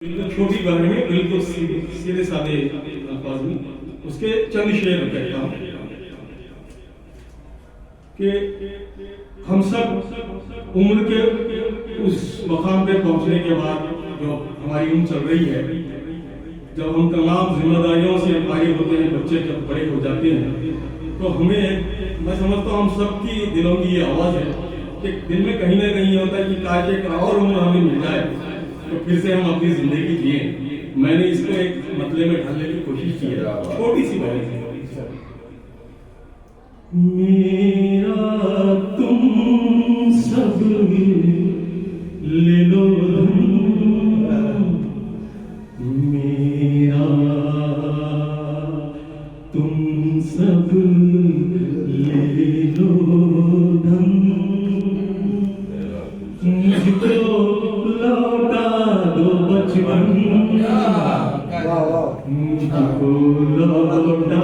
बिल्कुल छोटी कहानी में बिल्कुल सीधे साधे अल्फाज में उसके चंद शेर कहता हूँ कि हम सब उम्र के उस मकाम पे पहुंचने के बाद जो हमारी उम्र चल रही है, जब हम तमाम जिम्मेदारियों से फारिग होते हैं, बच्चे जब बड़े हो जाते हैं, तो हमें, मैं समझता हूँ हम सबकी दिलों की ये आवाज़ है कि दिल में कहीं ना कहीं होता है कि काश एक और उम्र हमें मिल जाए तो फिर से हम अपनी जिंदगी जिए। मैंने इसको एक मतले में ढालने की कोशिश की है, छोटी सी बात है। मेरा तुम सब ले लो, मेरा तुम सब ले लो धन, मुझको लौटा दो बचपन, मुझको लौटा